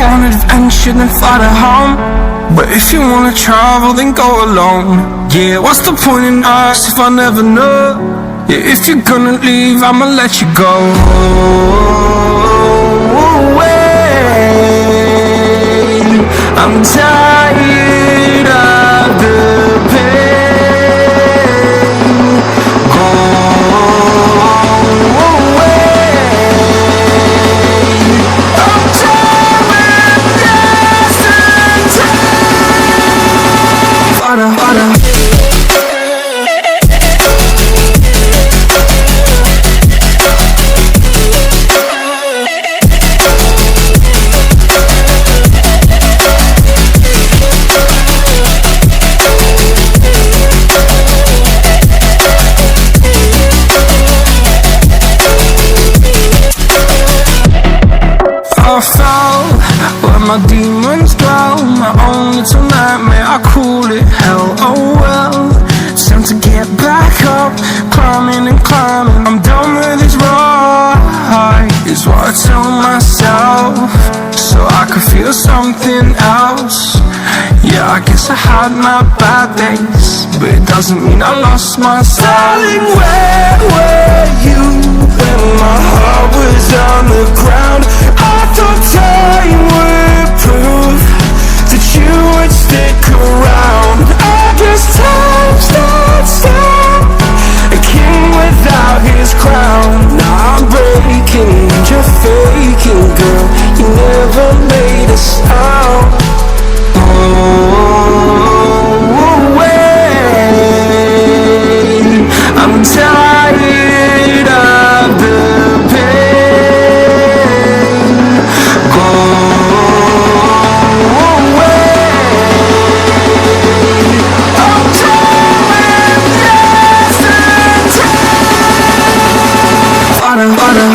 want adventure, then fly to home. But if you wanna travel, then go alone. Yeah, what's the point in us if I never know? Yeah, if you're gonna leave, I'ma let you go. I'm tired of the pain. Go away. I'm tired of yesterday. Harder, harder. I fell where my demons dwell. My own little nightmare, I call it hell. Oh well, it's time to get back up. Climbing and climbing, I'm done with this ride, is what I tell myself, so I could feel something else. Yeah, I guess I had my bad days, but it doesn't mean I lost myself. Darling, where were you when my heart was on the ground? I thought time would prove that you would stick around. I guess time stood still, a king without his crown. Now I'm breaking and you're faking, girl. You never made a sound. I'm tired of the pain. Go away. I'm tired of yesterday. Harder, harder.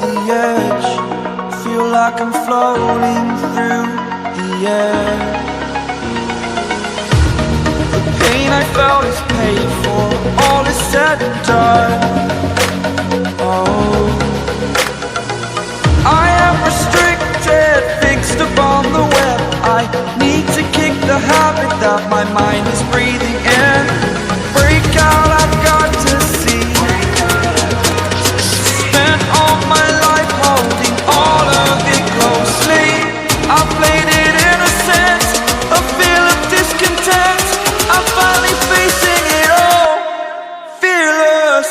the edge, feel like I'm floating through the air. The pain I felt is paid for, all is said and done. Oh, I am restricted, fixed upon the web. I need to kick the habit that my mind is breathing in. Break out, I've got to see. Spent all my life holding all of it closely. I played it innocent, a feel of discontent. I'm finally facing it all, fearless.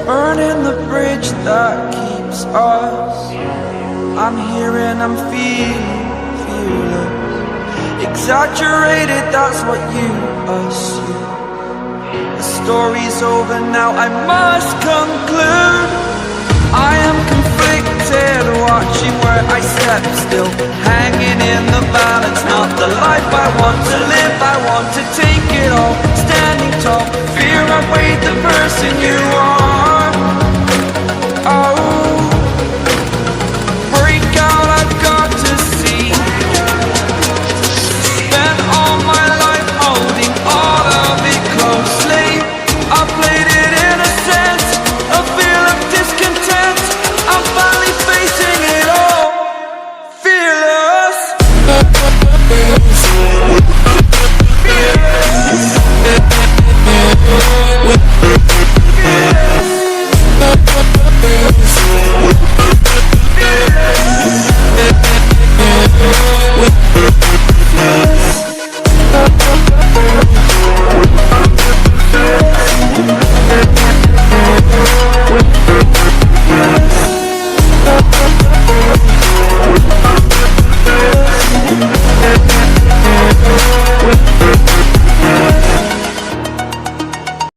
Burning the bridge that keeps us. I'm here and I'm feeling fearless. Exaggerated, that's what you assume. The story's over now, I must conclude. I am conflicted, watching where I step still.